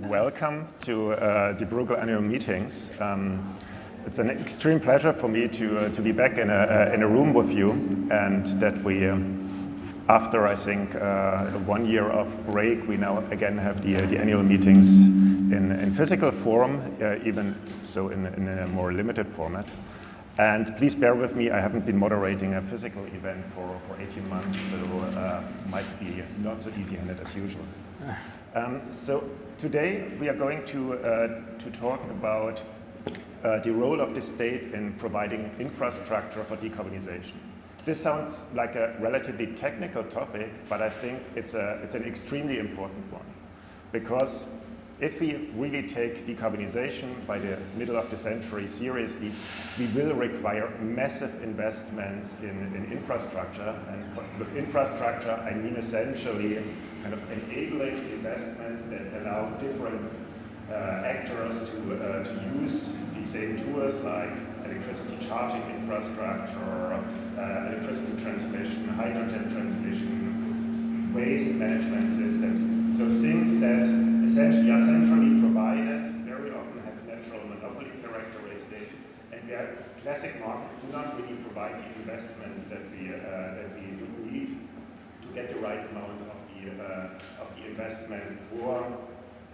welcome to the Bruegel annual meetings. It's an extreme pleasure for me to be back in a room with you, and that we, after I think 1 year of break, we now again have the annual meetings in physical form, even so in a more limited format. And please bear with me, I haven't been moderating a physical event for 18 months, so might be not so easy-handed as usual. So today we are going to talk about the role of the state in providing infrastructure for decarbonization. This sounds like a relatively technical topic, but I think it's an extremely important one, because if we really take decarbonization by the middle of the century seriously, we will require massive investments in infrastructure. And with infrastructure, I mean essentially kind of enabling investments that allow different actors to use the same tools like electricity charging infrastructure, electricity transmission, hydrogen transmission, waste management systems. So things that essentially are centrally provided, very often have natural monopoly characteristics, and where classic markets do not really provide the investments that we need to get the right amount of the investment for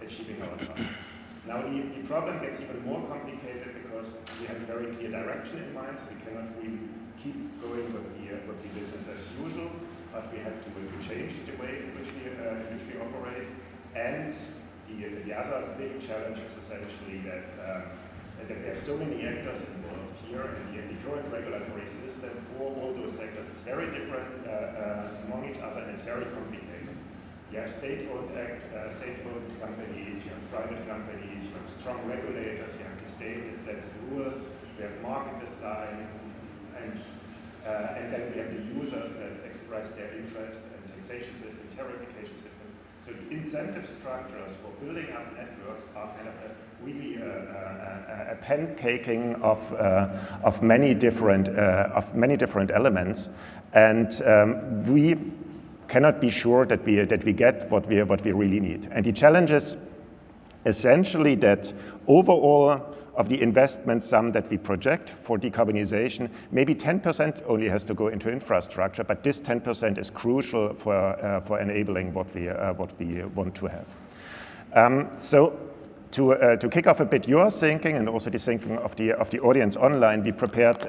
achieving our targets. Now the problem gets even more complicated because we have a very clear direction in mind, so we cannot really keep going with the business as usual, but we have to change the way in which we operate. And the other big challenge is essentially that we have so many actors involved here, and the current regulatory system for all those sectors is very different among each other, and it's very complicated. You have state-owned companies, you have private companies, you have strong regulators, you have the state that sets rules, we have market design, and then we have the users that express their interest, and taxation system, tariffication systems. So the incentive structures for building up networks are kind of a pancaking of many different elements, and we cannot be sure that we get what we really need. And the challenge is essentially that overall of the investment sum that we project for decarbonization, maybe 10% only has to go into infrastructure, but this 10% is crucial for enabling what we want to have. So to kick off a bit your thinking and also the thinking of the audience online, we prepared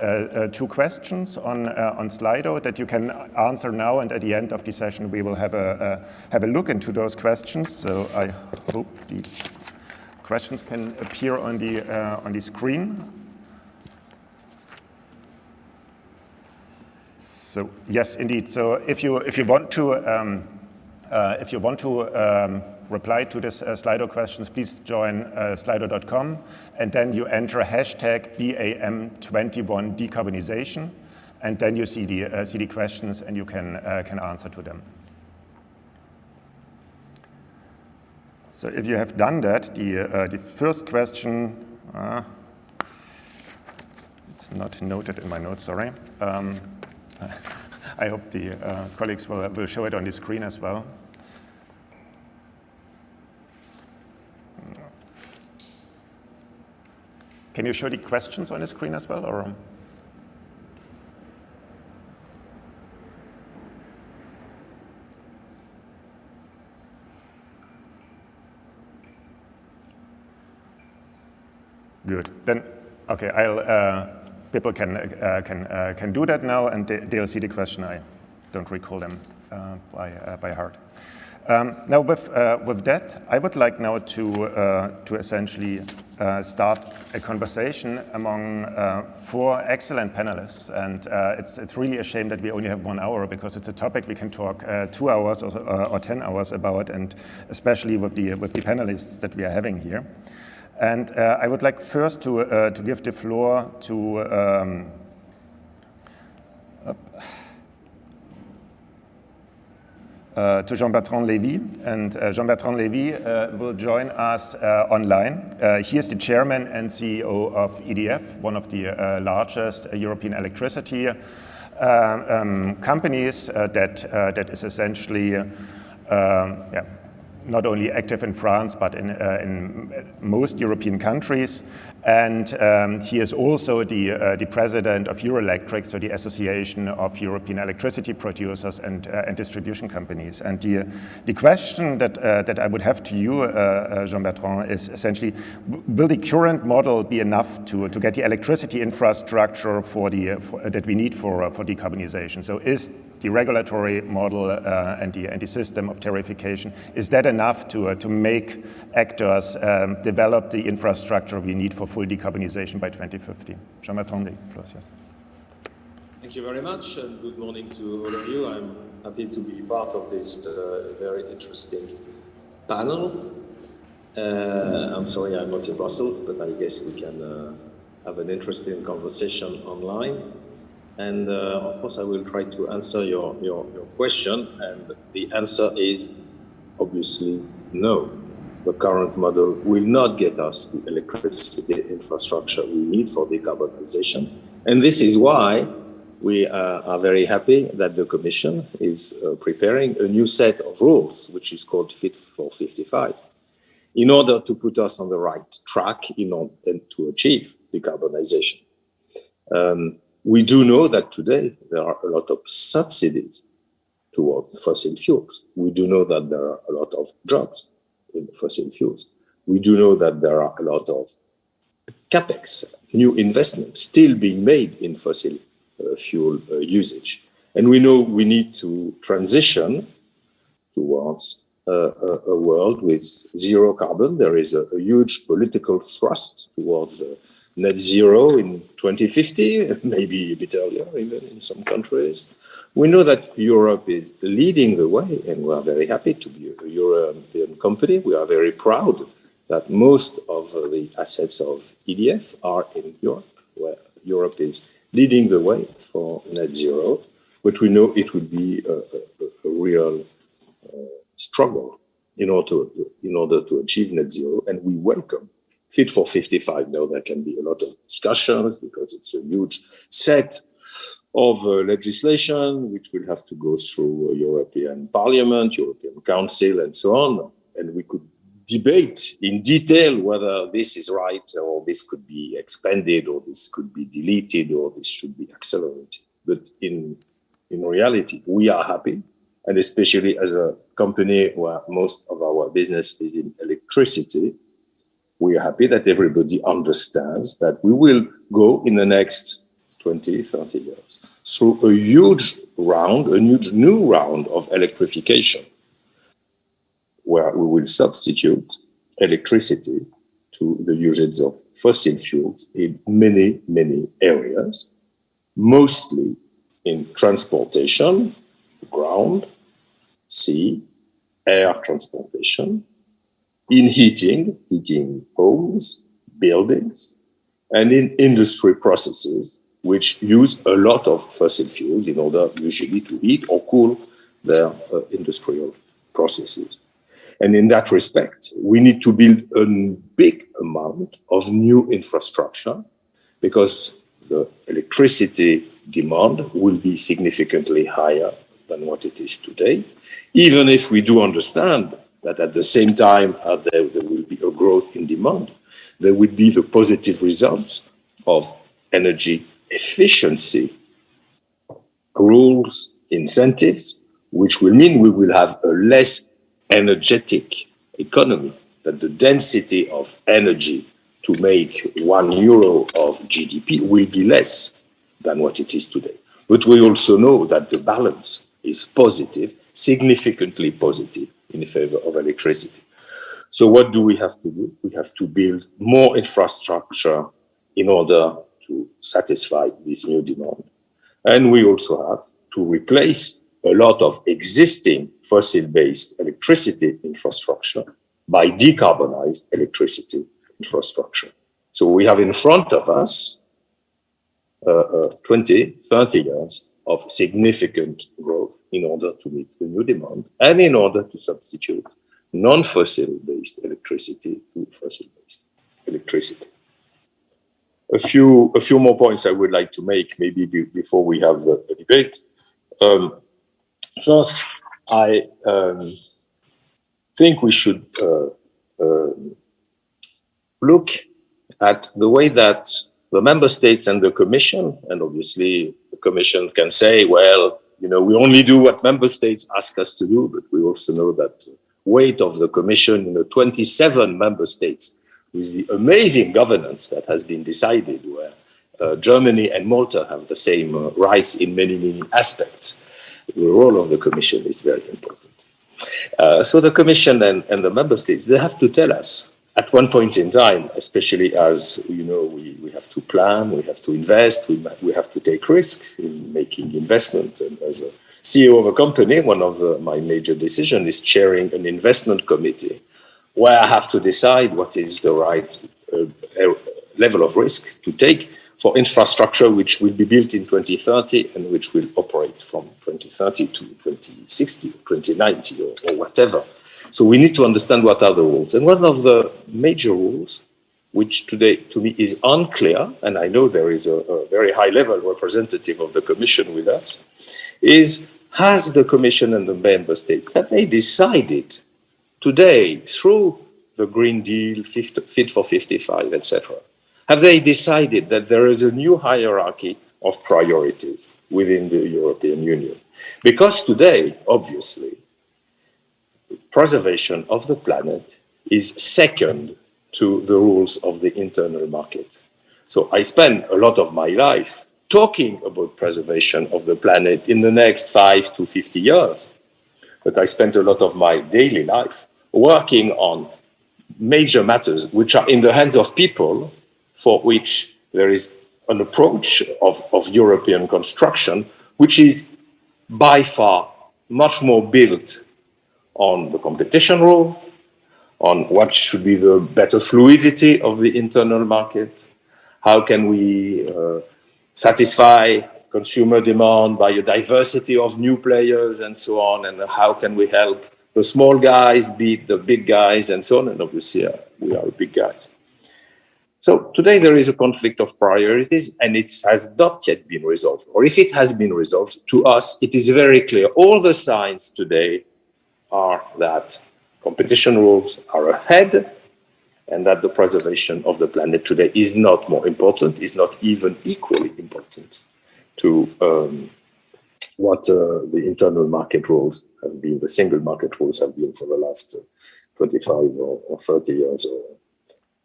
2 questions on Slido that you can answer now, and at the end of the session we will have a look into those questions. So I hope the questions can appear on the screen. So yes, indeed. So if you want to reply to this Slido questions, please join slido.com, and then you enter hashtag BAM21 decarbonization, and then you see the questions and you can answer to them. So if you have done that, the first question, it's not noted in my notes, sorry. I hope the colleagues will show it on the screen as well. Can you show the questions on the screen as well, or? Good. Then, okay. People can do that now, and they'll see the question. I don't recall them by heart. Now, with that, I would like now to essentially start a conversation among 4 excellent panelists, and it's really a shame that we only have 1 hour, because it's a topic we can talk 2 hours or 10 hours about, and especially with the panelists that we are having here. And I would like first to give the floor to Jean-Bertrand Lévy, and Jean-Bertrand Lévy will join us online. He is the chairman and CEO of EDF, one of the largest European electricity companies that is essentially not only active in France, but in most European countries. And he is also the president of Eurelectric, so the Association of European Electricity Producers and Distribution Companies. And the question that I would have to you, Jean-Bertrand, is essentially, will the current model be enough to get the electricity infrastructure that we need for decarbonization? So is the regulatory model and the system of tariffication, is that enough to make actors develop the infrastructure we need for full decarbonization by 2050? Jean-Bertrand, the floor is yours. Thank you very much, and good morning to all of you. I'm happy to be part of this very interesting panel. I'm sorry I'm not in Brussels, but I guess we can have an interesting conversation online. And of course, I will try to answer your question, and the answer is obviously no. The current model will not get us the electricity infrastructure we need for decarbonization. And this is why we are very happy that the Commission is preparing a new set of rules, which is called Fit for 55, in order to put us on the right track in order to achieve decarbonization. We do know that today there are a lot of subsidies towards fossil fuels. We do know that there are a lot of jobs in fossil fuels. We do know that there are a lot of capex, new investments still being made in fossil fuel usage. And we know we need to transition towards a world with zero carbon. There is a huge political thrust towards net zero in 2050, maybe a bit earlier even in some countries. We know that Europe is leading the way, and we are very happy to be a European company. We are very proud that most of the assets of EDF are in Europe, where Europe is leading the way for net zero, but we know it would be a real struggle in order to achieve net zero, and we welcome Fit for 55. Now there can be a lot of discussions because it's a huge set of legislation which will have to go through European Parliament, European Council, and so on. And we could debate in detail whether this is right, or this could be expanded, or this could be deleted, or this should be accelerated. But in reality, we are happy, and especially as a company where most of our business is in electricity, we are happy that everybody understands that we will go in the next 20, 30 years through a huge new round of electrification, where we will substitute electricity to the usage of fossil fuels in many, many areas, mostly in transportation, ground, sea, air transportation, in heating homes, buildings, and in industry processes, which use a lot of fossil fuels in order usually to heat or cool their industrial processes. And in that respect, we need to build a big amount of new infrastructure, because the electricity demand will be significantly higher than what it is today, even if we do understand that at the same time there will be a growth in demand, there will be the positive results of energy efficiency rules, incentives, which will mean we will have a less energetic economy, that the density of energy to make €1 of GDP will be less than what it is today. But we also know that the balance is positive, significantly positive, in favor of electricity. So what do we have to do? We have to build more infrastructure in order to satisfy this new demand. And we also have to replace a lot of existing fossil-based electricity infrastructure by decarbonized electricity infrastructure. So we have in front of us 20, 30 years of significant growth in order to meet the new demand and in order to substitute non-fossil-based electricity to fossil-based electricity. A few more points I would like to make, maybe before we have the debate. First, think we should look at the way that the member states and the Commission, and obviously the Commission can say, well, you know, we only do what member states ask us to do, but we also know that the weight of the Commission in the 27 member states with the amazing governance that has been decided, where Germany and Malta have the same rights in many, many aspects. The role of the Commission is very important. So the Commission and the member states, they have to tell us at one point in time, especially as you know, we have to plan, we have to invest, we have to take risks in making investments. And as a CEO of a company, one of my major decisions is chairing an investment committee, where I have to decide what is the right level of risk to take for infrastructure which will be built in 2030 and which will operate from 2030 to 2060, 2090 or whatever. So we need to understand what are the rules. And one of the major rules, which today to me is unclear, and I know there is a very high level representative of the Commission with us, is has the Commission and the member states, have they decided today through the Green Deal, Fit for 55, etc., have they decided that there is a new hierarchy of priorities within the European Union? Because today, obviously, preservation of the planet is second to the rules of the internal market. So I spend a lot of my life talking about preservation of the planet in the next 5 to 50 years. But I spent a lot of my daily life working on major matters which are in the hands of people for which there is an approach of European construction, which is by far much more built on the competition rules, on what should be the better fluidity of the internal market, how can we satisfy consumer demand by a diversity of new players and so on, and how can we help the small guys beat the big guys and so on, and obviously we are big guys. So today there is a conflict of priorities and it has not yet been resolved. Or if it has been resolved, to us, it is very clear. All the signs today are that competition rules are ahead and that the preservation of the planet today is not more important, is not even equally important to what the internal market rules have been, the single market rules have been for the last 25 or 30 years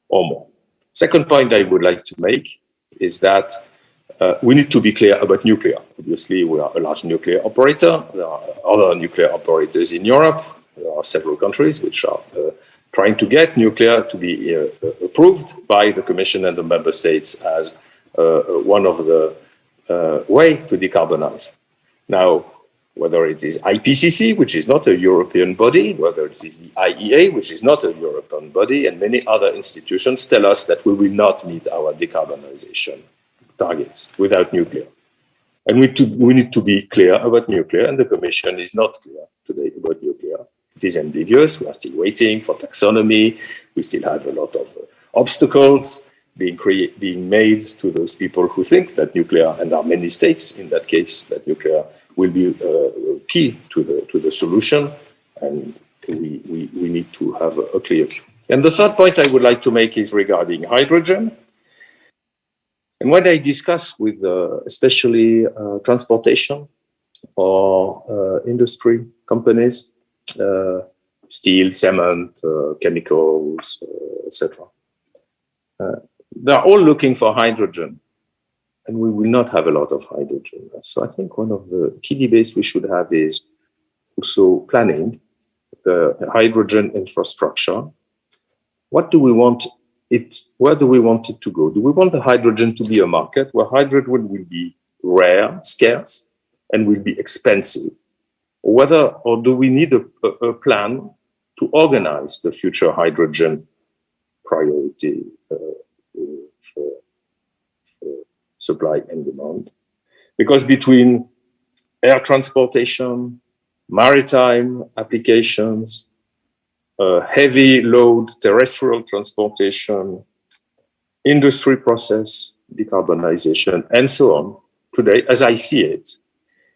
or more. Second point I would like to make is that we need to be clear about nuclear. Obviously, we are a large nuclear operator. There are other nuclear operators in Europe. There are several countries which are trying to get nuclear to be approved by the Commission and the member states as one of the way to decarbonize. Now, whether it is IPCC, which is not a European body, whether it is the IEA, which is not a European body, and many other institutions tell us that we will not meet our decarbonization targets without nuclear. And we need to be clear about nuclear, and the Commission is not clear today about nuclear. It is ambiguous. We are still waiting for taxonomy. We still have a lot of obstacles being made to those people who think that nuclear, and there are many states in that case, that nuclear will be key to the solution, and we need to have a clear view. And the third point I would like to make is regarding hydrogen. And when I discuss with especially transportation or industry companies, steel, cement, chemicals, etc., they're all looking for hydrogen. And we will not have a lot of hydrogen. So I think one of the key debates we should have is also planning the hydrogen infrastructure. What do we want it? Where do we want it to go? Do we want the hydrogen to be a market where hydrogen will be rare, scarce, and will be expensive? Or do we need a plan to organize the future hydrogen priority for supply and demand? Because between air transportation, maritime applications, heavy load terrestrial transportation, industry process, decarbonization, and so on, today, as I see it,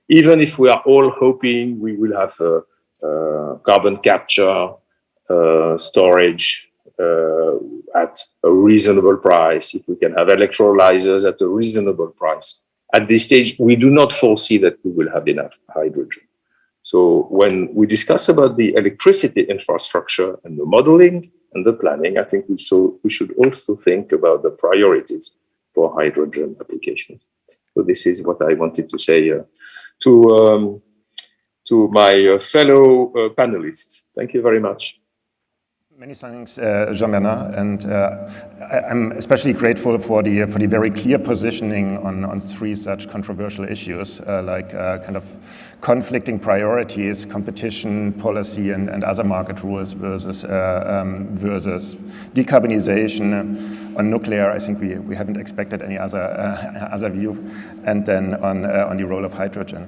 even if we are all hoping we will have carbon capture, storage at a reasonable price, if we can have electrolyzers at a reasonable price. At this stage, we do not foresee that we will have enough hydrogen. So when we discuss about the electricity infrastructure and the modeling and the planning, I think we should also think about the priorities for hydrogen applications. So this is what I wanted to say to my fellow panelists. Thank you very much. Many thanks, Jean-Bernard, and I'm especially grateful for the very clear positioning on three such controversial issues, like kind of conflicting priorities, competition policy, and other market rules versus decarbonization. On nuclear, I think we haven't expected any other view, and then on the role of hydrogen.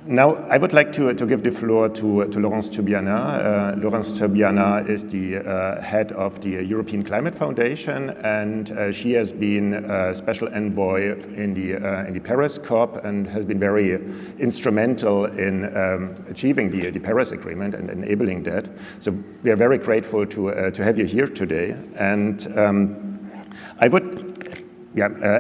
Now, I would like to give the floor to Laurence Turbiana. Laurence Turbiana is the head of the European Climate Foundation, and she has been a special envoy in the Paris COP and has been very instrumental in achieving the Paris Agreement and enabling that. So we are very grateful to have you here today. And I would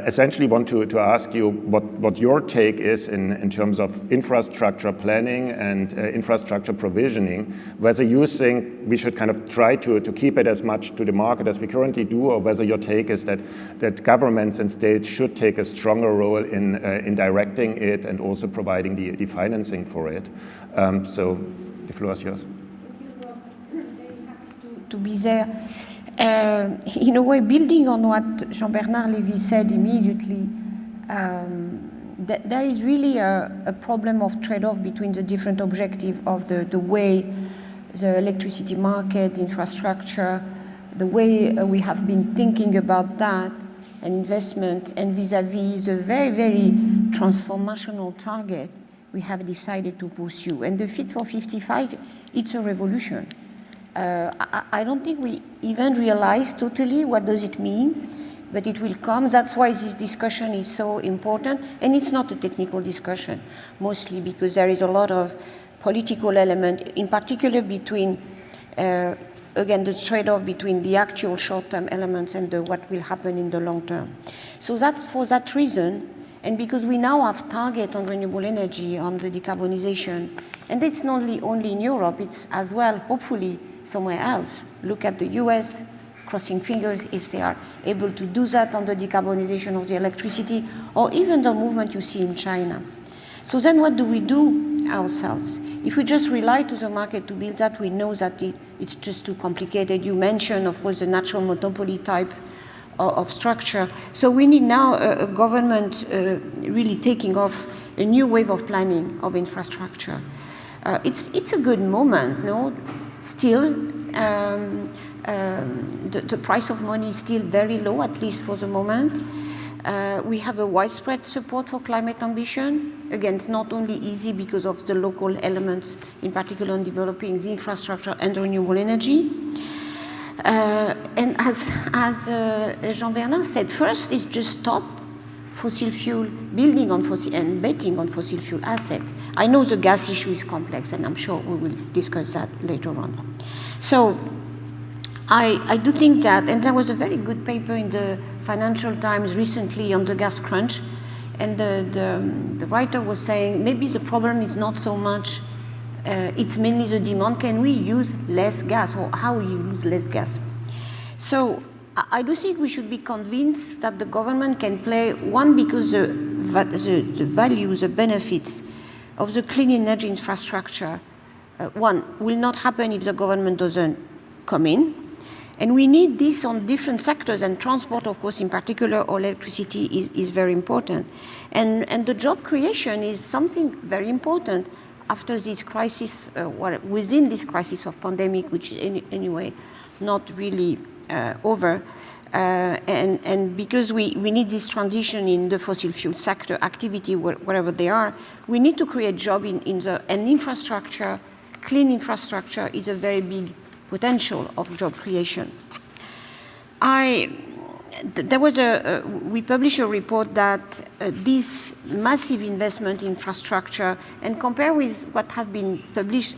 essentially want to ask you what your take is in terms of infrastructure planning and infrastructure provisioning, whether you think we should kind of try to keep it as much to the market as we currently do, or whether your take is that governments and states should take a stronger role in directing it and also providing the financing for it. So the floor is yours. Thank you, Rob. Very happy to be there. In a way, building on what Jean-Bernard Lévy said immediately, there is really a problem of trade-off between the different objectives of the way the electricity market, infrastructure, the way we have been thinking about that and investment, and vis-à-vis the very, very transformational target we have decided to pursue. And the Fit for 55, it's a revolution. I don't think we even realize totally what does it mean, but it will come. That's why this discussion is so important, and it's not a technical discussion, mostly because there is a lot of political element, in particular between, again, the trade-off between the actual short-term elements and what will happen in the long term. So that's for that reason, and because we now have target on renewable energy, on the decarbonization, and it's not only in Europe, it's as well, hopefully, somewhere else. Look at the US, crossing fingers if they are able to do that on the decarbonization of the electricity, or even the movement you see in China. So then what do we do ourselves? If we just rely to the market to build that, we know that it's just too complicated. You mentioned, of course, the natural monopoly type of structure. So we need now a government really taking off a new wave of planning of infrastructure. It's a good moment, no? Still, the price of money is still very low, at least for the moment. We have a widespread support for climate ambition. Again, it's not only easy because of the local elements, in particular in developing the infrastructure and renewable energy. And as Jean-Bernard said, first is just stop fossil fuel, building on fossil and betting on fossil fuel assets. I know the gas issue is complex, and I'm sure we will discuss that later on. So I do think that, and there was a very good paper in the Financial Times recently on the gas crunch, and the writer was saying maybe the problem is not so much, it's mainly the demand. Can we use less gas, or how we use less gas? So I do think we should be convinced that the government can play, one, because the value, the benefits of the clean energy infrastructure, one, will not happen if the government doesn't come in. And we need this on different sectors, and transport, of course, in particular, or electricity is very important. And the job creation is something very important after this crisis, within this crisis of pandemic, which is anyway not really over, and because we need this transition in the fossil fuel sector activity, wherever they are, we need to create job and infrastructure. Clean infrastructure is a very big potential of job creation. there was we published a report that this massive investment in infrastructure, and compare with what has been published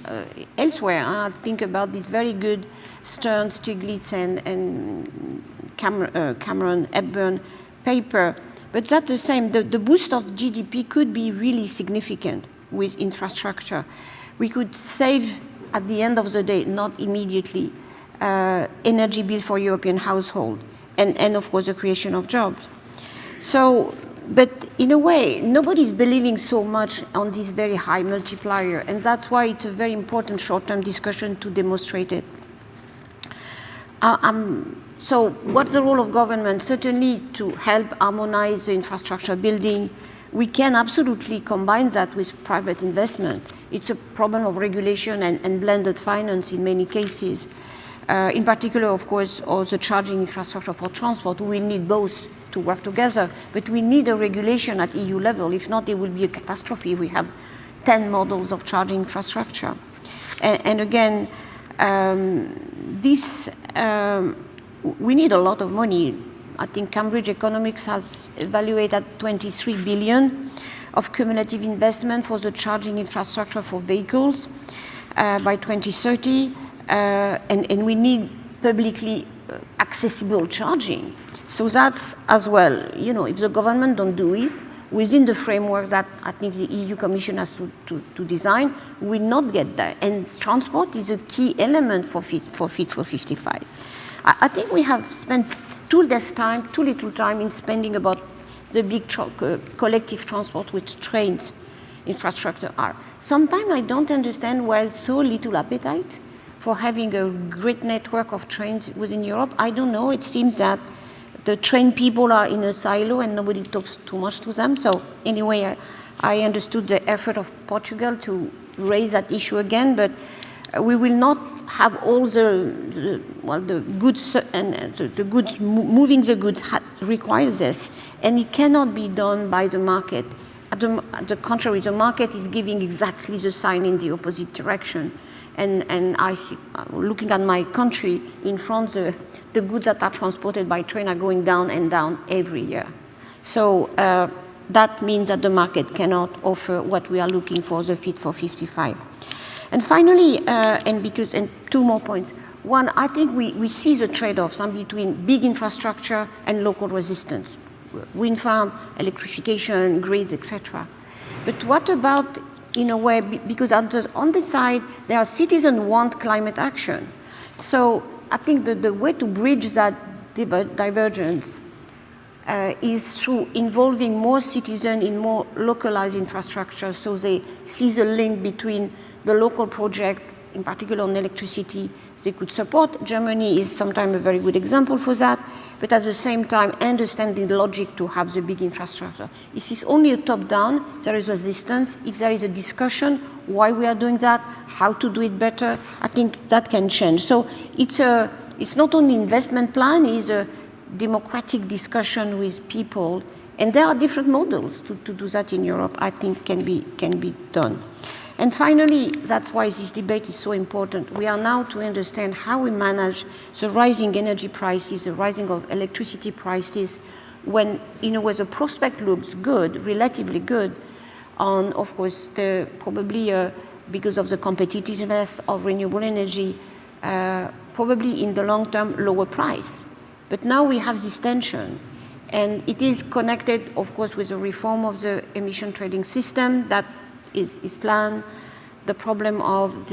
elsewhere, I think about this very good Stern, Stiglitz, and Cameron Hepburn paper, but that's the same. The boost of GDP could be really significant with infrastructure. We could save, at the end of the day, not immediately, energy bill for European household, and of course the creation of jobs. So, but in a way, nobody's believing so much on this very high multiplier, and that's why it's a very important short-term discussion to demonstrate it. So what's the role of government? Certainly to help harmonize the infrastructure building. We can absolutely combine that with private investment. It's a problem of regulation and blended finance in many cases. In particular, of course, also charging infrastructure for transport. We need both to work together, but we need a regulation at EU level. If not, it will be a catastrophe. We have 10 models of charging infrastructure. And again, we need a lot of money. I think Cambridge Economics has evaluated at 23 billion of cumulative investment for the charging infrastructure for vehicles by 2030. And we need publicly accessible charging. So that's as well, if the government don't do it, within the framework that I think the EU Commission has to design, we will not get there. And transport is a key element for Fit for 55. I think we have spent too little time in spending about the big collective transport which trains infrastructure are. Sometimes I don't understand why so little appetite for having a great network of trains within Europe. I don't know, it seems that the trained people are in a silo and nobody talks too much to them. So anyway, I understood the effort of Portugal to raise that issue again, but we will not have all the goods and the goods, moving the goods requires this, and it cannot be done by the market. At the contrary, the market is giving exactly the sign in the opposite direction. And I see, looking at my country, in France, the goods that are transported by train are going down and down every year. So that means that the market cannot offer what we are looking for, the Fit for 55. And finally, and two more points. One, I think we see the trade-offs between big infrastructure and local resistance, wind farm, electrification, grids, etc. But what about, in a way, because on the side, there are citizens who want climate action. So I think that the way to bridge that divergence is through involving more citizens in more localized infrastructure, so they see the link between the local project, in particular on electricity, they could support. Germany is sometimes a very good example for that, but at the same time, understanding the logic to have the big infrastructure. If it's only a top-down, there is resistance. If there is a discussion, why we are doing that, how to do it better, I think that can change. So it's not only investment plan, it's a democratic discussion with people, and there are different models to do that in Europe, I think can be done. And finally, that's why this debate is so important. We are now to understand how we manage the rising energy prices, the rising of electricity prices, when, in a way, the prospect looks good, relatively good, on, of course, probably because of the competitiveness of renewable energy, probably in the long term, lower price. But now we have this tension. And it is connected, of course, with the reform of the emission trading system that is planned, the problem of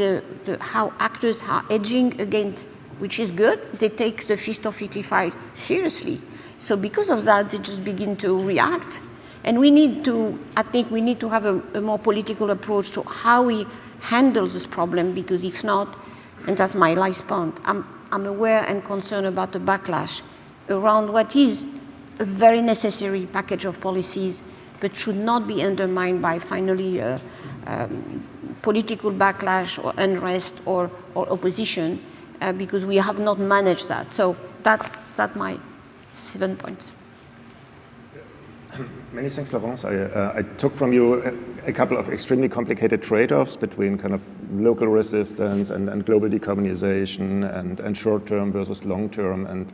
how actors are hedging against, which is good, they take the Fit for 55 seriously. So because of that, they just begin to react. And I think we need to have a more political approach to how we handle this problem, because if not, and that's my last point, I'm aware and concerned about the backlash around what is a very necessary package of policies, but should not be undermined by finally political backlash or unrest or opposition, because we have not managed that. So that's my 7 points. Many thanks, Laurence. I took from you a couple of extremely complicated trade-offs between kind of local resistance and global decarbonization and short-term versus long-term, and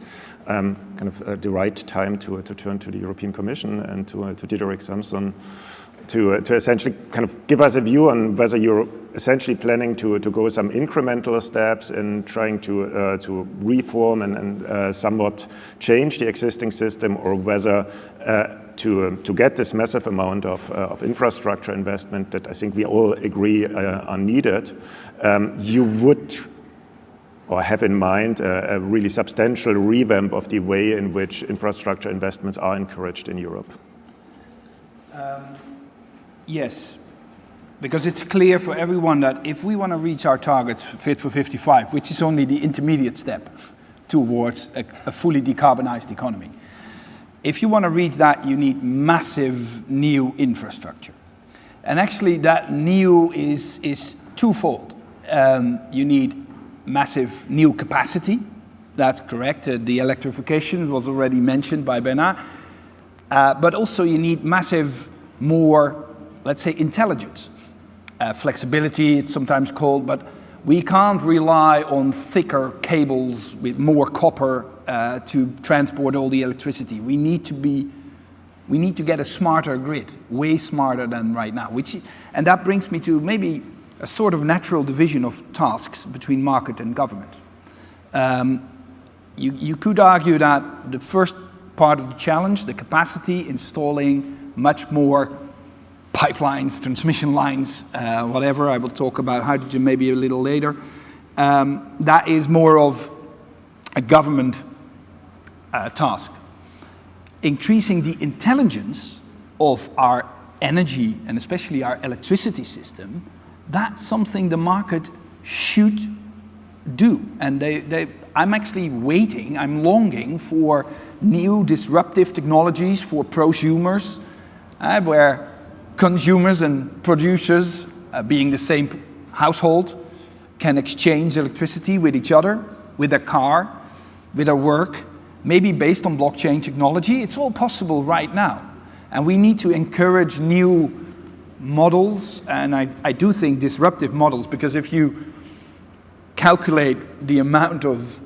kind of the right time to turn to the European Commission and to Diederik Samson to essentially kind of give us a view on whether you're essentially planning to go some incremental steps in trying to reform and somewhat change the existing system, or whether to get this massive amount of infrastructure investment that I think we all agree are needed, you would or have in mind a really substantial revamp of the way in which infrastructure investments are encouraged in Europe. Yes, because it's clear for everyone that if we want to reach our targets Fit for 55, which is only the intermediate step towards a fully decarbonized economy, if you want to reach that, you need massive new infrastructure. And actually that new is twofold. You need massive new capacity, that's correct, the electrification was already mentioned by Bernard, but also you need massive more, let's say, intelligence. Flexibility, it's sometimes called, but we can't rely on thicker cables with more copper to transport all the electricity. We need to get a smarter grid, way smarter than right now. And that brings me to maybe a sort of natural division of tasks between market and government. You could argue that the first part of the challenge, the capacity, installing much more pipelines, transmission lines, whatever. I will talk about hydrogen maybe a little later. That is more of a government task. Increasing the intelligence of our energy and especially our electricity system, that's something the market should do. And I'm actually waiting, I'm longing for new disruptive technologies for prosumers, where consumers and producers, being the same household, can exchange electricity with each other, with their car, with their work, maybe based on blockchain technology. It's all possible right now. And we need to encourage new models, and I do think disruptive models, because if you calculate the amount of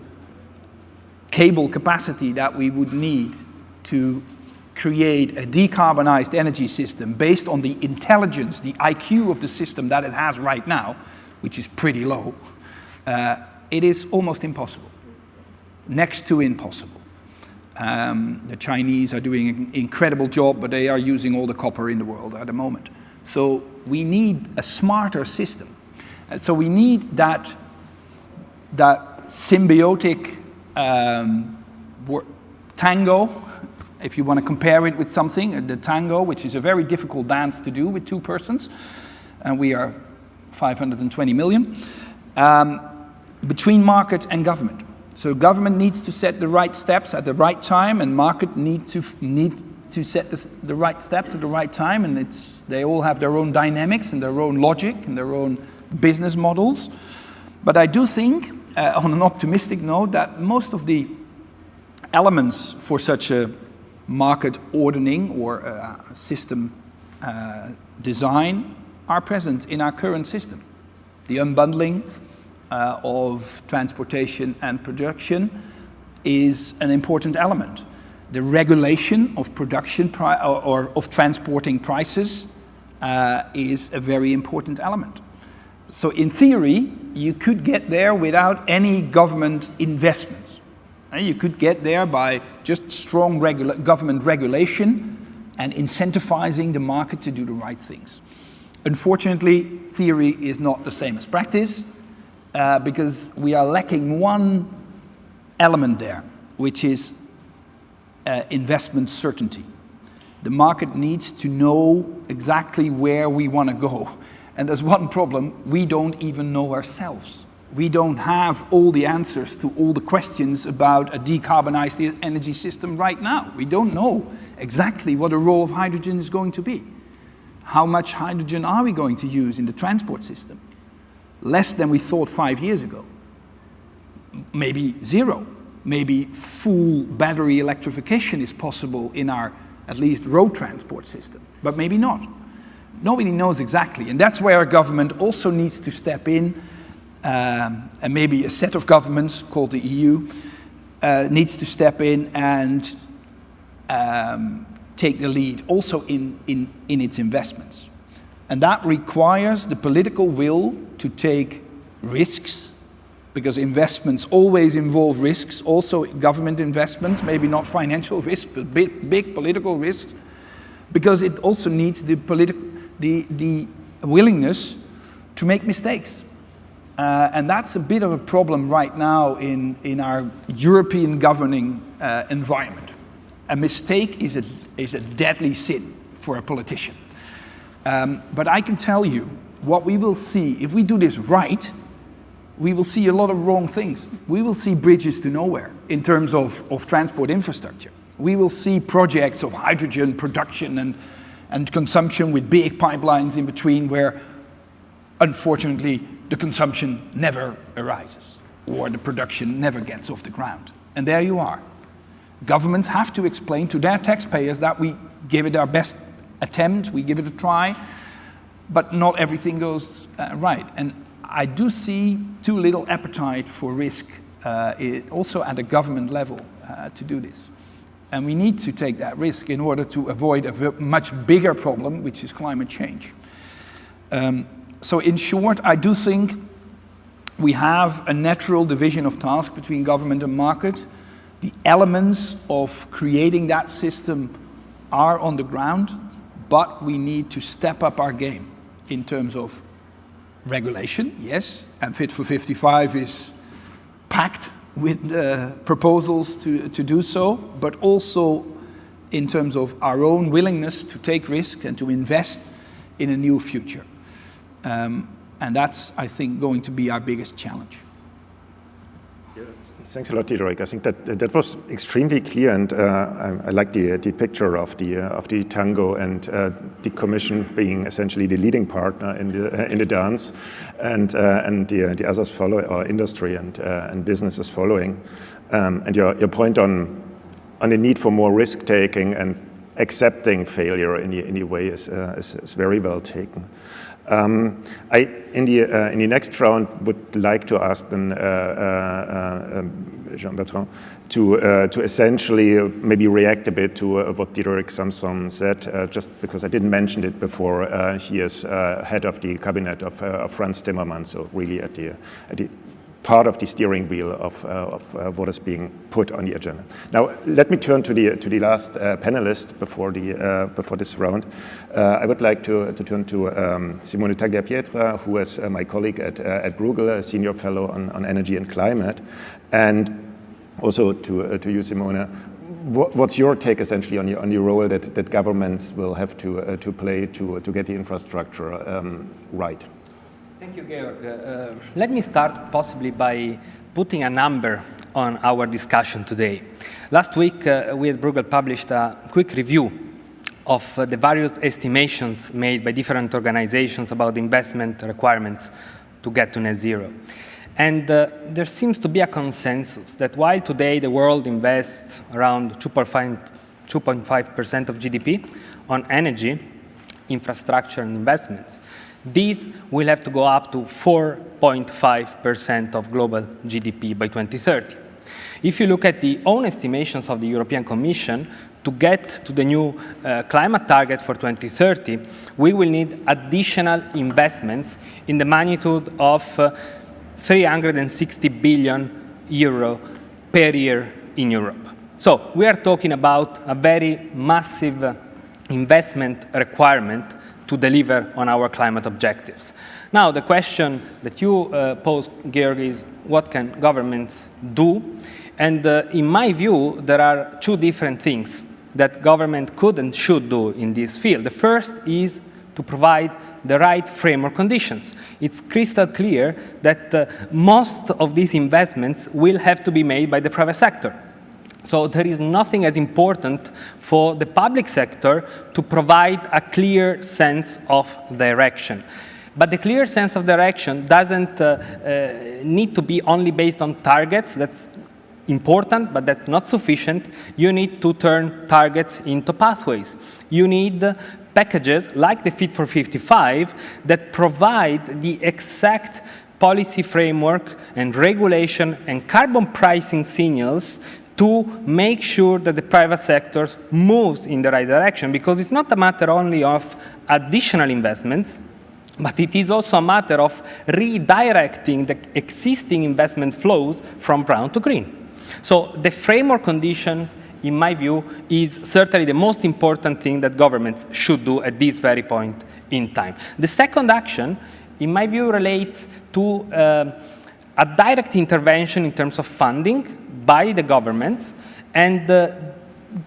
cable capacity that we would need to create a decarbonized energy system based on the intelligence, the IQ of the system that it has right now, which is pretty low, it is almost impossible, next to impossible. The Chinese are doing an incredible job, but they are using all the copper in the world at the moment. So we need a smarter system. So we need that symbiotic tango, if you want to compare it with something, the tango, which is a very difficult dance to do with two persons, and we are 520 million, between market and government. So government needs to set the right steps at the right time, and market need to set the right steps at the right time, and they all have their own dynamics and their own logic and their own business models. But I do think, on an optimistic note, that most of the elements for such a market ordering or system design are present in our current system. The unbundling of transportation and production is an important element. The regulation of production or of transporting prices is a very important element. So in theory, you could get there without any government investment. You could get there by just strong government regulation and incentivizing the market to do the right things. Unfortunately, theory is not the same as practice, because we are lacking one element there, which is investment certainty. The market needs to know exactly where we want to go. And there's one problem: we don't even know ourselves. We don't have all the answers to all the questions about a decarbonized energy system right now. We don't know exactly what the role of hydrogen is going to be. How much hydrogen are we going to use in the transport system? Less than we thought 5 years ago. Maybe zero. Maybe full battery electrification is possible in our at least road transport system, but maybe not. Nobody knows exactly, and that's where a government also needs to step in, and maybe a set of governments called the EU needs to step in and take the lead also in its investments. And that requires the political will to take risks, because investments always involve risks, also government investments, maybe not financial risk, but big political risks, because it also needs the willingness to make mistakes. And that's a bit of a problem right now in our European governing environment. A mistake is a deadly sin for a politician. But I can tell you, what we will see, if we do this right, we will see a lot of wrong things. We will see bridges to nowhere in terms of transport infrastructure. We will see projects of hydrogen production and consumption with big pipelines in between where, unfortunately, the consumption never arises or the production never gets off the ground. And there you are. Governments have to explain to their taxpayers that we give it our best attempt, we give it a try, but not everything goes right. And I do see too little appetite for risk also at a government level to do this. And we need to take that risk in order to avoid a much bigger problem, which is climate change. So in short, I do think we have a natural division of task between government and market. The elements of creating that system are on the ground, but we need to step up our game in terms of regulation, yes, and Fit for 55 is packed with proposals to do so, but also in terms of our own willingness to take risks and to invest in a new future. And that's, I think, going to be our biggest challenge. Yeah, thanks a lot, Diederik. I think that was extremely clear, and I like the picture of the tango and the Commission being essentially the leading partner in the dance, and the others follow, our industry and businesses following. And your point on the need for more risk taking and accepting failure in the way is very well taken. In the next round, would like to ask then Jean-Bertrand to essentially maybe react a bit to what Diederik Samsom said, just because I didn't mention it before. He is head of the cabinet of Franz Timmermans, so really at the part of the steering wheel of what is being put on the agenda. Now, let me turn to the last panelist before this round. I would like to turn to Simone Tagliapietra, who is my colleague at Bruegel, a senior fellow on energy and climate, and also to you, Simone. What's your take essentially on your role that governments will have to play to get the infrastructure right? Thank you, Georg. Let me start possibly by putting a number on our discussion today. Last week, we at Bruegel published a quick review of the various estimations made by different organizations about investment requirements to get to net zero. And there seems to be a consensus that while today the world invests around 2.5% of GDP on energy, infrastructure and investments, these will have to go up to 4.5% of global GDP by 2030. If you look at the own estimations of the European Commission, to get to the new climate target for 2030, we will need additional investments in the magnitude of 360 billion euro per year in Europe. So we are talking about a very massive investment requirement to deliver on our climate objectives. Now, the question that you posed, Georg, is what can governments do? And in my view, there are two different things that government could and should do in this field. The first is to provide the right framework conditions. It's crystal clear that most of these investments will have to be made by the private sector. So there is nothing as important for the public sector to provide a clear sense of direction. But the clear sense of direction doesn't need to be only based on targets. That's important, but that's not sufficient. You need to turn targets into pathways. You need packages like the Fit for 55 that provide the exact policy framework and regulation and carbon pricing signals to make sure that the private sector moves in the right direction, because it's not a matter only of additional investments, but it is also a matter of redirecting the existing investment flows from brown to green. So the framework conditions, in my view, is certainly the most important thing that governments should do at this very point in time. The second action, in my view, relates to a direct intervention in terms of funding by the governments, and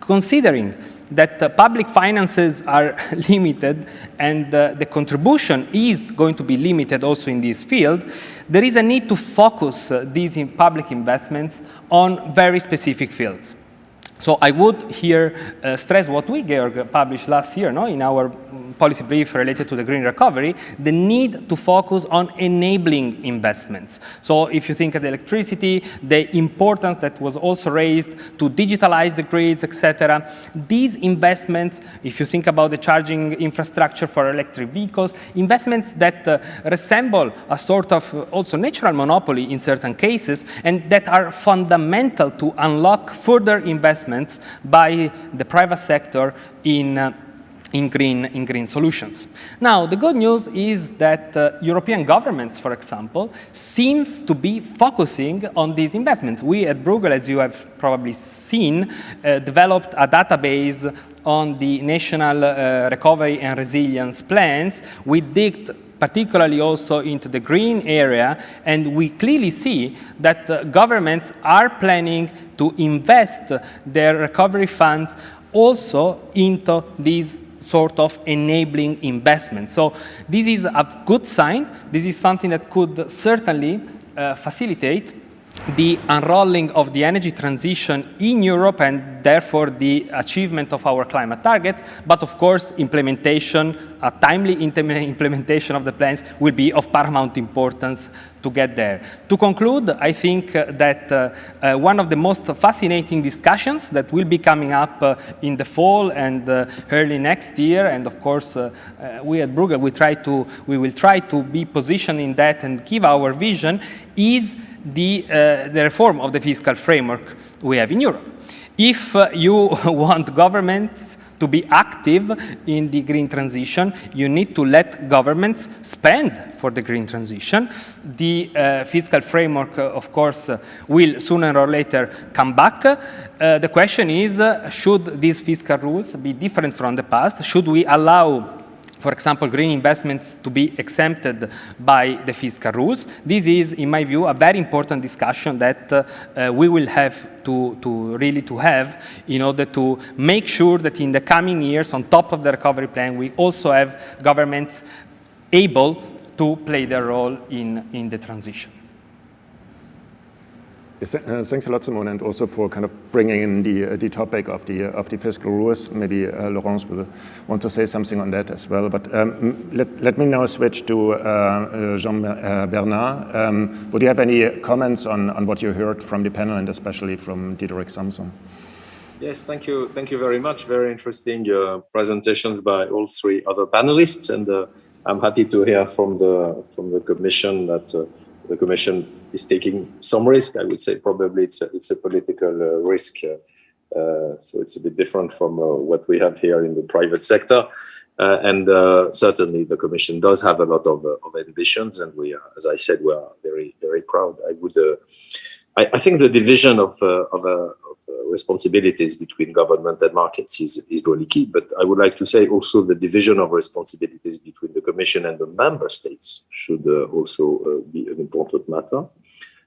considering that public finances are limited and the contribution is going to be limited also in this field, there is a need to focus these public investments on very specific fields. So I would here stress what we, Georg, published last year in our policy brief related to the green recovery, the need to focus on enabling investments. So if you think of electricity, the importance that was also raised to digitalize the grids, etc. These investments, if you think about the charging infrastructure for electric vehicles, investments that resemble a sort of also natural monopoly in certain cases, and that are fundamental to unlock further investments by the private sector in green solutions. Now, the good news is that European governments, for example, seems to be focusing on these investments. We at Bruegel, as you have probably seen, developed a database on the national recovery and resilience plans. We digged particularly also into the green area, and we clearly see that governments are planning to invest their recovery funds also into these sort of enabling investments. So this is a good sign. This is something that could certainly facilitate the unrolling of the energy transition in Europe and therefore the achievement of our climate targets. But of course, implementation, a timely implementation of the plans will be of paramount importance to get there. To conclude, I think that one of the most fascinating discussions that will be coming up in the fall and early next year, and of course we at Bruegel we will try to be positioned in that and give our vision, is the reform of the fiscal framework we have in Europe. If you want governments to be active in the green transition, you need to let governments spend for the green transition. The fiscal framework, of course, will sooner or later come back. The question is, should these fiscal rules be different from the past? Should we allow, for example, green investments to be exempted by the fiscal rules? This is, in my view, a very important discussion that we will have to have in order to make sure that in the coming years, on top of the recovery plan, we also have governments able to play their role in the transition. Yes, thanks a lot, Simone, and also for kind of bringing in the topic of the fiscal rules. Maybe Laurence will want to say something on that as well. But let me now switch to Jean-Bernard. Would you have any comments on what you heard from the panel, and especially from Diederik Samsom? Yes, thank you very much. Very interesting presentations by all three other panelists, and I'm happy to hear from the Commission that the Commission is taking some risk. I would say probably it's a political risk, so it's a bit different from what we have here in the private sector. And certainly the Commission does have a lot of ambitions, and we are, as I said, we are very, very proud. I think the division of responsibilities between government and markets is really key. But I would like to say also the division of responsibilities between the Commission and the member states should also be an important matter.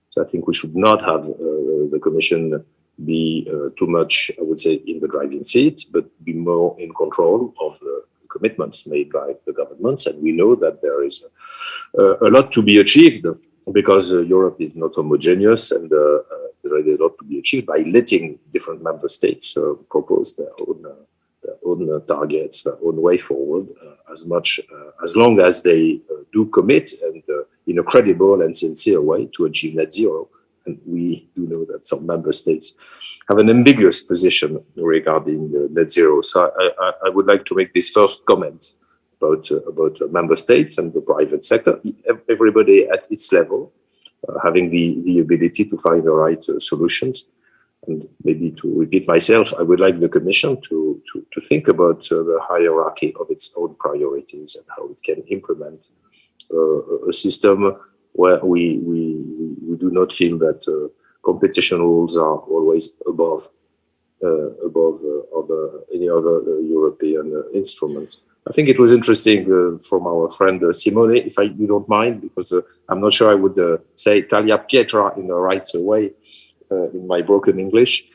So I think we should not have the Commission be too much, I would say, in the driving seat, but be more in control of the commitments made by the governments. And we know that there is a lot to be achieved, because Europe is not homogeneous, and there is a lot to be achieved by letting different member states propose their own targets, their own way forward, as long as they do commit, and in a credible and sincere way, to achieve net zero and we do know that some member states have an ambiguous position regarding net zero. So I would like to make this first comment about member states and the private sector, everybody at its level, having the ability to find the right solutions. And maybe to repeat myself, I would like the Commission to think about the hierarchy of its own priorities and how it can implement a system where we do not feel that competition rules are always above any other European instruments. I think it was interesting from our friend Simone, if you don't mind, because I'm not sure I would say Talia Pietra in the right way in my broken English,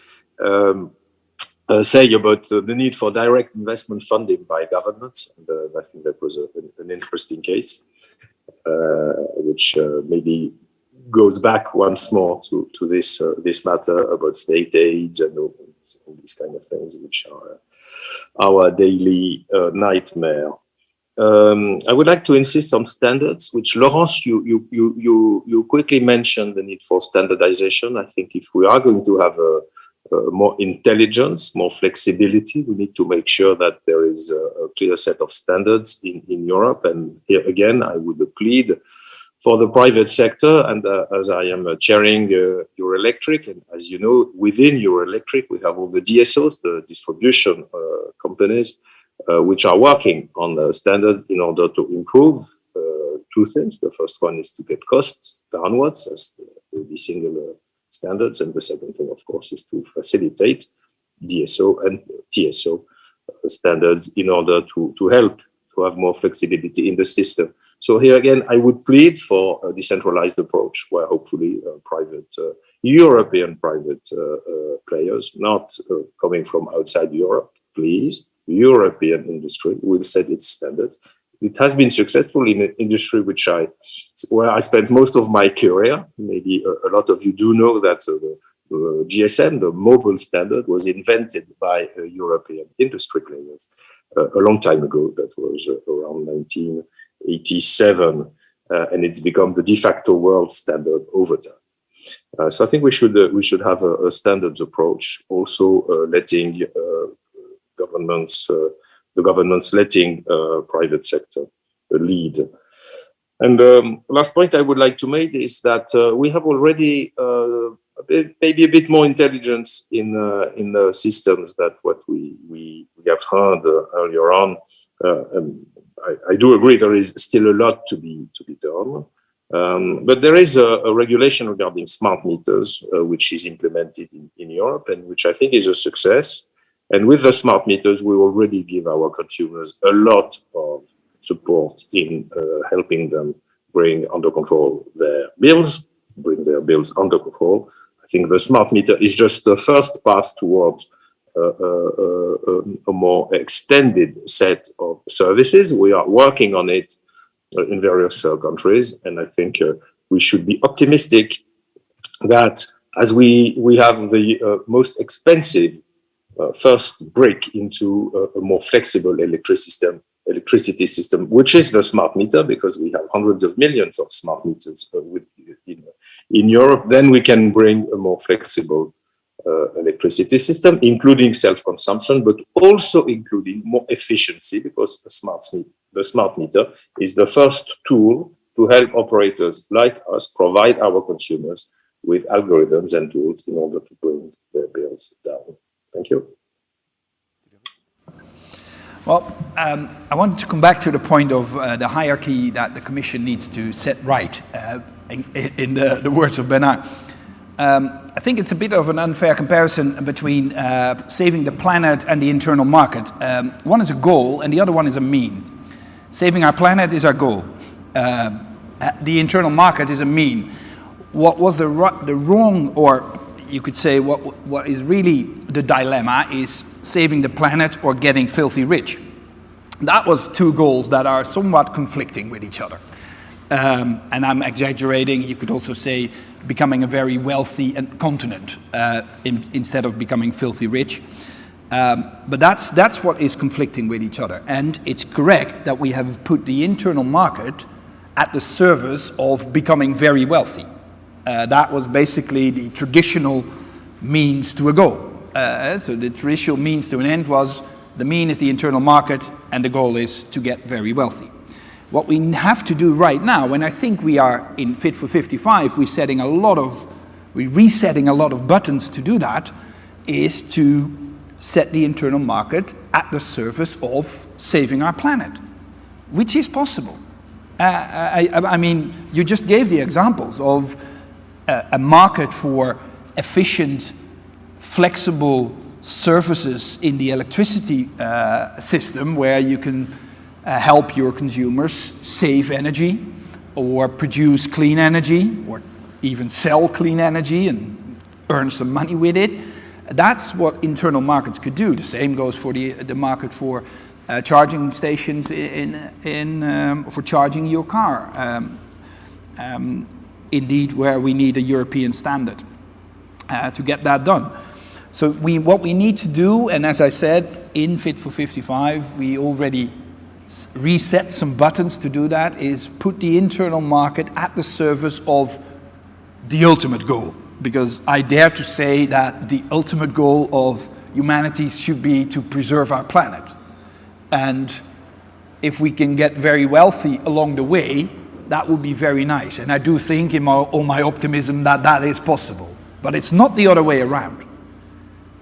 say about the need for direct investment funding by governments. And I think that was an interesting case, which maybe goes back once more to this matter about state aids and all these kind of things, which are our daily nightmare. I would like to insist on standards, which Laurence, you quickly mentioned the need for standardization. I think if we are going to have more intelligence, more flexibility, we need to make sure that there is a clear set of standards in Europe. And here again, I would plead for the private sector. And as I am chairing Eurelectric, and as you know, within Eurelectric, we have all the DSOs, the distribution companies, which are working on the standards in order to improve two things. The first one is to get costs downwards as the single standards. And the second thing, of course, is to facilitate DSO and TSO standards in order to help to have more flexibility in the system. So here again, I would plead for a decentralized approach where hopefully European private players, not coming from outside Europe, please, European industry will set its standards. It has been successful in an industry where I spent most of my career. Maybe a lot of you do know that the GSM, the mobile standard, was invented by European industry players a long time ago. That was around 1987, and it's become the de facto world standard over time. So I think we should have a standards approach, also letting the governments letting private sector lead. And last point I would like to make is that we have already maybe a bit more intelligence in the systems than what we have heard earlier on. I do agree there is still a lot to be done. But there is a regulation regarding smart meters, which is implemented in Europe and which I think is a success. And with the smart meters, we already give our consumers a lot of support in helping them bring under control their bills, bring their bills under control. I think the smart meter is just the first path towards a more extended set of services. We are working on it in various countries, and I think we should be optimistic that as we have the most expensive first break into a more flexible electricity system, which is the smart meter, because we have hundreds of millions of smart meters in Europe, then we can bring a more flexible electricity system, including self-consumption, but also including more efficiency, because the smart meter is the first tool to help operators like us provide our consumers with algorithms and tools in order to bring their bills down. Thank you. Well, I wanted to come back to the point of the hierarchy that the Commission needs to set right, in the words of Bernard. I think it's a bit of an unfair comparison between saving the planet and the internal market. One is a goal and the other one is a mean. Saving our planet is our goal. The internal market is a mean. What was the wrong, or you could say what is really the dilemma, is saving the planet or getting filthy rich. That was two goals that are somewhat conflicting with each other. And I'm exaggerating. You could also say becoming a very wealthy continent instead of becoming filthy rich. But that's what is conflicting with each other. And it's correct that we have put the internal market at the service of becoming very wealthy. That was basically the traditional means to a goal. So the traditional means to an end was the mean is the internal market and the goal is to get very wealthy. What we have to do right now, and I think we are in Fit for 55, we're resetting a lot of buttons to do that, is to set the internal market at the service of saving our planet, which is possible. I mean, you just gave the examples of a market for efficient, flexible services in the electricity system where you can help your consumers save energy or produce clean energy or even sell clean energy and earn some money with it. That's what internal markets could do. The same goes for the market for charging stations for charging your car. Indeed, where we need a European standard to get that done. So what we need to do, and as I said, in Fit for 55, we already reset some buttons to do that, is put the internal market at the service of the ultimate goal. Because I dare to say that the ultimate goal of humanity should be to preserve our planet. And if we can get very wealthy along the way, that would be very nice. And I do think in all my optimism that that is possible. But it's not the other way around.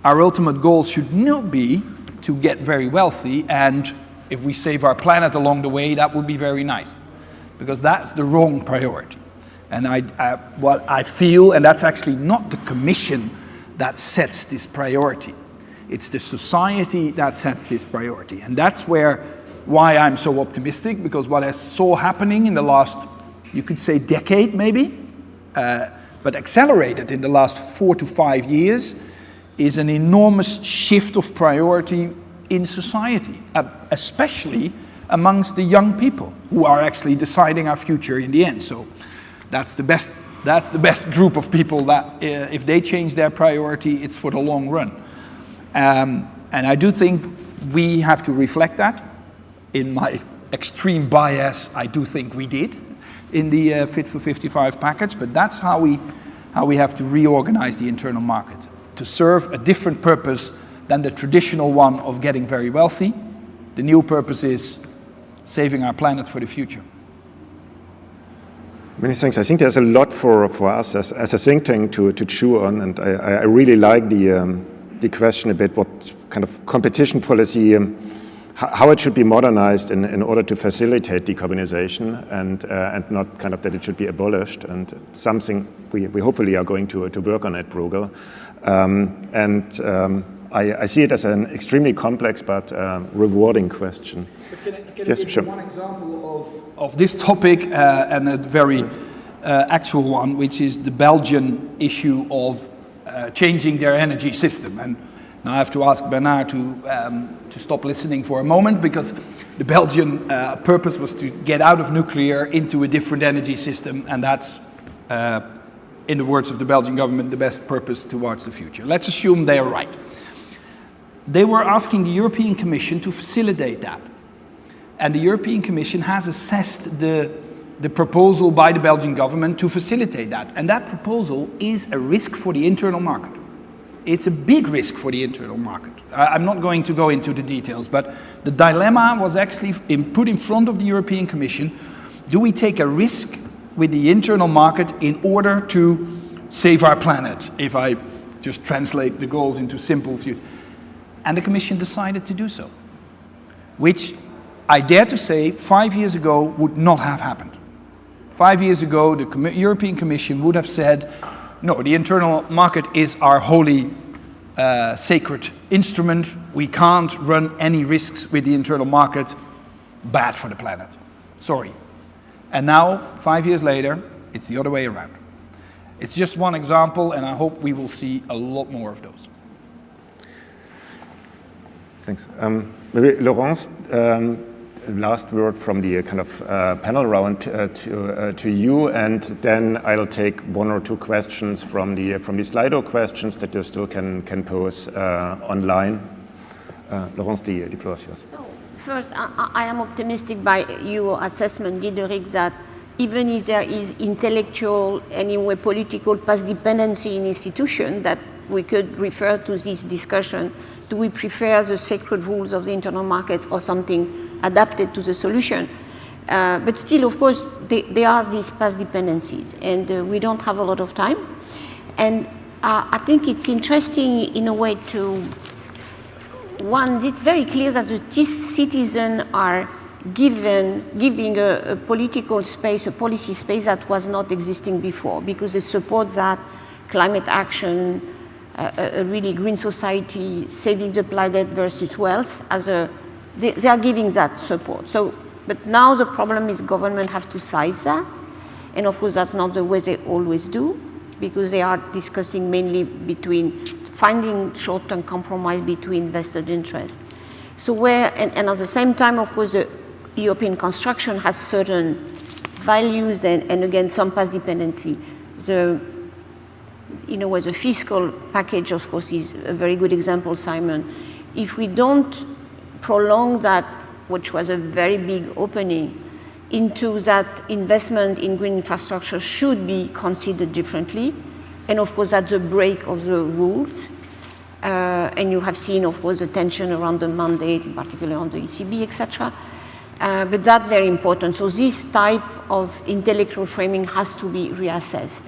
Our ultimate goal should not be to get very wealthy, and if we save our planet along the way, that would be very nice. Because that's the wrong priority. And what I feel, and that's actually not the Commission that sets this priority. It's the society that sets this priority. And that's why I'm so optimistic, because what I saw happening in the last, you could say decade maybe, but accelerated in the last 4 to 5 years, is an enormous shift of priority in society, especially amongst the young people who are actually deciding our future in the end. So that's the best group of people that if they change their priority, it's for the long run. And I do think we have to reflect that. In my extreme bias, I do think we did in the Fit for 55 package, but that's how we have to reorganize the internal market to serve a different purpose than the traditional one of getting very wealthy. The new purpose is saving our planet for the future. Many thanks. I think there's a lot for us as a think tank to chew on, and I really like the question a bit, what kind of competition policy, how it should be modernized in order to facilitate decarbonization and not kind of that it should be abolished, and something we hopefully are going to work on at Bruegel. I see it as an extremely complex but rewarding question. Can I give you one example of this topic and a very actual one, which is the Belgian issue of changing their energy system. And now I have to ask Bernard to stop listening for a moment, because the Belgian purpose was to get out of nuclear into a different energy system, and that's, in the words of the Belgian government, the best purpose towards the future. Let's assume they are right. They were asking the European Commission to facilitate that. And the European Commission has assessed the proposal by the Belgian government to facilitate that. And that proposal is a risk for the internal market. It's a big risk for the internal market. I'm not going to go into the details, but the dilemma was actually put in front of the European Commission. Do we take a risk with the internal market in order to save our planet, if I just translate the goals into simple future? And the Commission decided to do so, which I dare to say 5 years ago would not have happened. 5 years ago, the European Commission would have said, no, the internal market is our holy, sacred instrument. We can't run any risks with the internal market. Bad for the planet. Sorry. And now, 5 years later, it's the other way around. It's just one example, and I hope we will see a lot more of those. Thanks. Maybe Laurence, last word from the kind of panel round to you, and then I'll take 1 or 2 questions from the Slido questions that you still can pose online. Laurence, the floor is yours. So, first, I am optimistic by your assessment, Diederik, that even if there is intellectual, anyway, political past dependency in institutions, that we could refer to this discussion. Do we prefer the sacred rules of the internal markets or something adapted to the solution? But still, of course, there are these past dependencies, and we don't have a lot of time. And I think it's interesting in a way to, one, it's very clear that the citizens are giving a political space, a policy space that was not existing before, because they support that climate action, a really green society, saving the planet versus wealth, they are giving that support. So, but now the problem is government have to size that, and of course that's not the way they always do, because they are discussing mainly between finding short-term compromise between vested interests. So and at the same time, of course, the European construction has certain values and again some past dependency. In a way, the fiscal package, of course, is a very good example, Simon. If we don't prolong that, which was a very big opening, into that investment in green infrastructure should be considered differently. And of course, that's a break of the rules. And you have seen, of course, the tension around the mandate, in particular on the ECB, etc. But that's very important. So this type of intellectual framing has to be reassessed.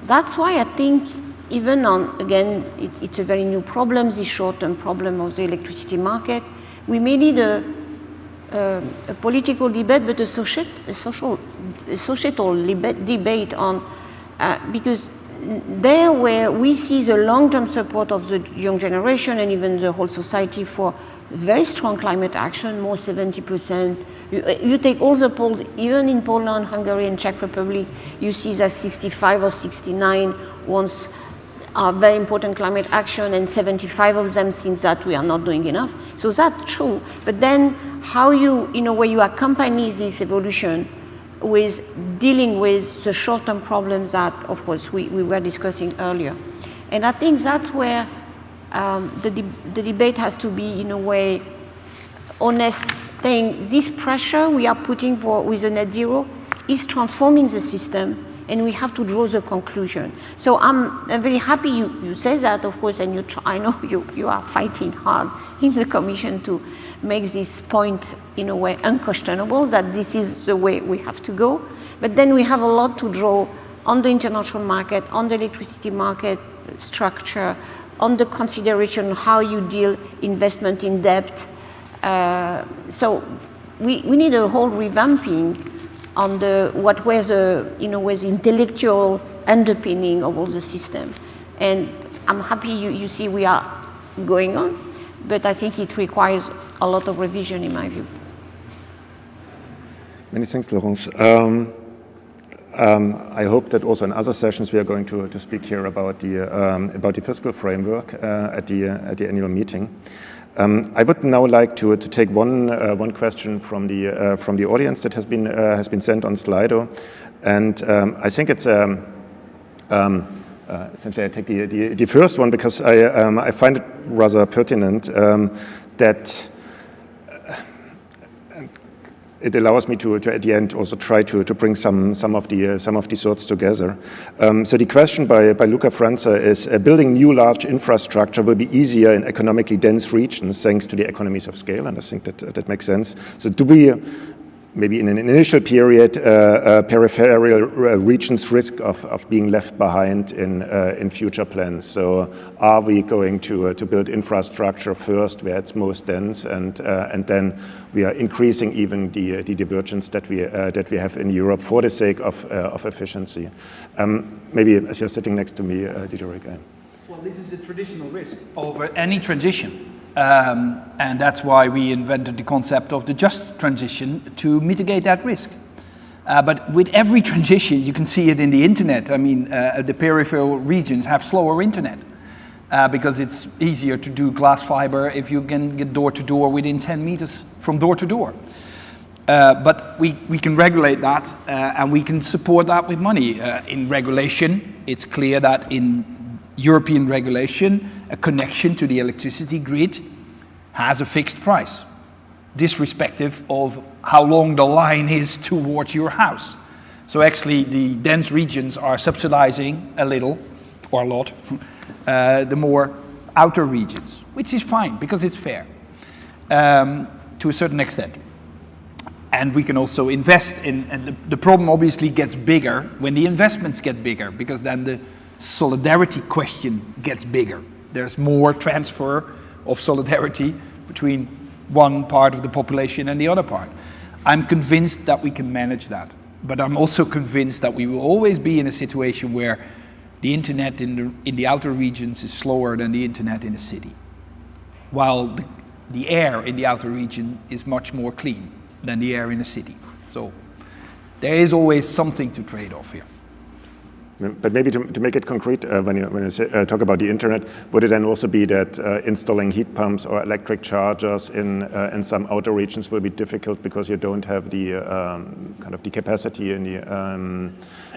That's why I think even on, again, it's a very new problem, this short-term problem of the electricity market. We may need a political debate, but a societal debate on, because there where we see the long-term support of the young generation and even the whole society for very strong climate action, more 70%. You take all the polls, even in Poland, Hungary, and Czech Republic, you see that 65 or 69 wants very important climate action, and 75 of them think that we are not doing enough. So that's true. But then how you, in a way, you accompany this evolution with dealing with the short-term problems that, of course, we were discussing earlier. And I think that's where the debate has to be, in a way, honest, saying this pressure we are putting with the net zero is transforming the system, and we have to draw the conclusion. So I'm very happy you say that, of course, and I know you are fighting hard in the Commission to make this point, in a way, unquestionable, that this is the way we have to go. But then we have a lot to draw on the international market, on the electricity market structure, on the consideration how you deal investment in debt. So we need a whole revamping on what was the intellectual underpinning of all the system. And I'm happy you see we are going on, but I think it requires a lot of revision in my view. Many thanks, Laurence. I hope that also in other sessions we are going to speak here about the fiscal framework at the annual meeting. I would now like to take one question from the audience that has been sent on Slido, and I think it's essentially I take the first one because I find it rather pertinent that it allows me to at the end also try to bring some of the thoughts together. So the question by Luca Franza is, building new large infrastructure will be easier in economically dense regions thanks to the economies of scale, and I think that makes sense. So do we, maybe in an initial period, peripheral regions risk of being left behind in future plans? So are we going to build infrastructure first where it's most dense, and then we are increasing even the divergence that we have in Europe for the sake of efficiency? Maybe as you're sitting next to me, Didier again. Well, this is a traditional risk of any transition. And that's why we invented the concept of the just transition to mitigate that risk. But with every transition, you can see it in the internet. I mean, the peripheral regions have slower internet because it's easier to do glass fiber if you can get door to door within 10 meters from door to door. But we can regulate that and we can support that with money. In regulation, it's clear that in European regulation, a connection to the electricity grid has a fixed price, irrespective of how long the line is towards your house. So actually the dense regions are subsidizing a little, or a lot, the more outer regions, which is fine because it's fair to a certain extent. And we can also invest in, and the problem obviously gets bigger when the investments get bigger, because then the solidarity question gets bigger. There's more transfer of solidarity between one part of the population and the other part. I'm convinced that we can manage that, but I'm also convinced that we will always be in a situation where the internet in the outer regions is slower than the internet in the city, while the air in the outer region is much more clean than the air in the city. So there is always something to trade off here. But maybe to make it concrete, when you talk about the internet, would it then also be that installing heat pumps or electric chargers in some outer regions will be difficult because you don't have the kind of the capacity in the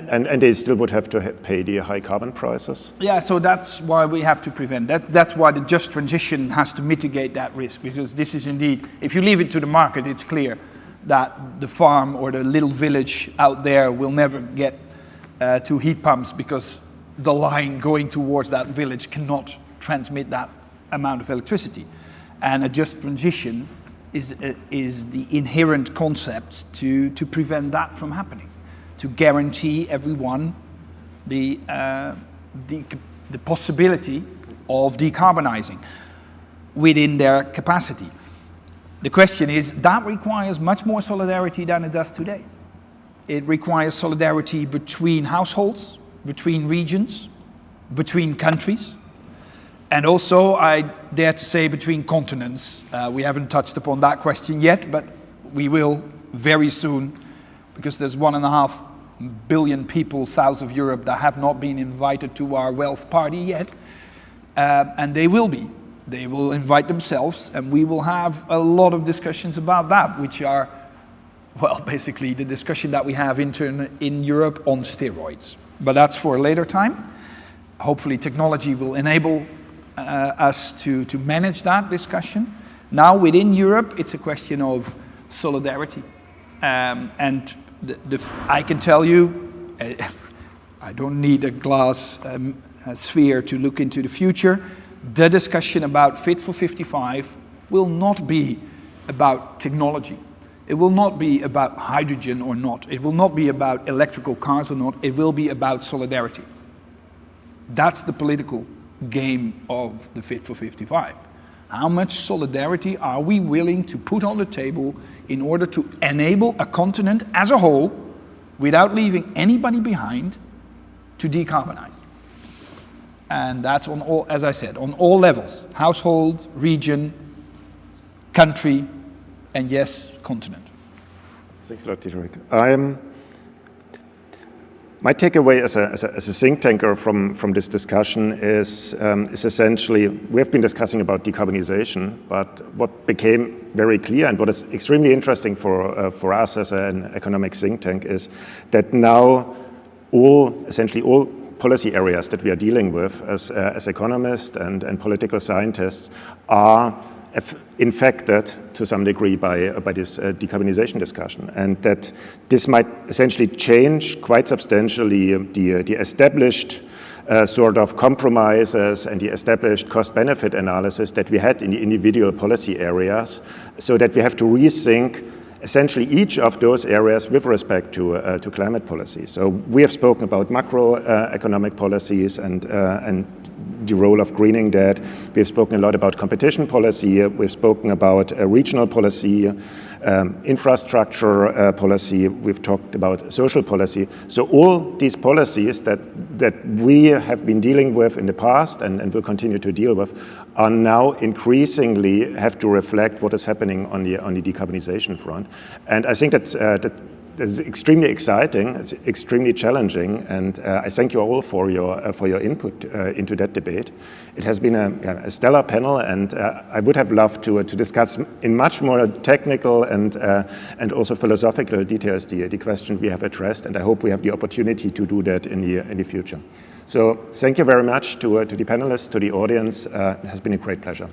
and they still would have to pay the high carbon prices? Yeah, so that's why we have to prevent that. That's why the just transition has to mitigate that risk, because this is indeed, if you leave it to the market, it's clear that the farm or the little village out there will never get to heat pumps because the line going towards that village cannot transmit that amount of electricity. And a just transition is the inherent concept to prevent that from happening, to guarantee everyone the possibility of decarbonizing within their capacity. The question is, that requires much more solidarity than it does today. It requires solidarity between households, between regions, between countries, and also, I dare to say, between continents. We haven't touched upon that question yet, but we will very soon, because there's 1.5 billion people south of Europe that have not been invited to our wealth party yet, and they will be. They will invite themselves, and we will have a lot of discussions about that, which are, well, basically the discussion that we have in Europe on steroids. But that's for a later time. Hopefully technology will enable us to manage that discussion. Now within Europe, it's a question of solidarity. And I can tell you, I don't need a glass sphere to look into the future. The discussion about Fit for 55 will not be about technology. It will not be about hydrogen or not. It will not be about electrical cars or not. It will be about solidarity. That's the political game of the Fit for 55. How much solidarity are we willing to put on the table in order to enable a continent as a whole, without leaving anybody behind, to decarbonize? And that's on all, as I said, on all levels: household, region, country, and yes, continent. Thanks a lot, Dietrich. My takeaway as a think tanker from this discussion is essentially, we have been discussing about decarbonization, but what became very clear and what is extremely interesting for us as an economic think tank is that now essentially all policy areas that we are dealing with as economists and political scientists are infected to some degree by this decarbonization discussion, and that this might essentially change quite substantially the established sort of compromises and the established cost-benefit analysis that we had in the individual policy areas, so that we have to rethink essentially each of those areas with respect to climate policy. So we have spoken about macroeconomic policies and the role of greening that. We've spoken a lot about competition policy. We've spoken about regional policy, infrastructure policy. We've talked about social policy. So all these policies that we have been dealing with in the past and will continue to deal with are now increasingly have to reflect what is happening on the decarbonization front. And I think that's extremely exciting. It's extremely challenging, and I thank you all for your input into that debate. It has been a stellar panel, and I would have loved to discuss in much more technical and also philosophical details the question we have addressed, and I hope we have the opportunity to do that in the future. So thank you very much to the panelists, to the audience. It has been a great pleasure.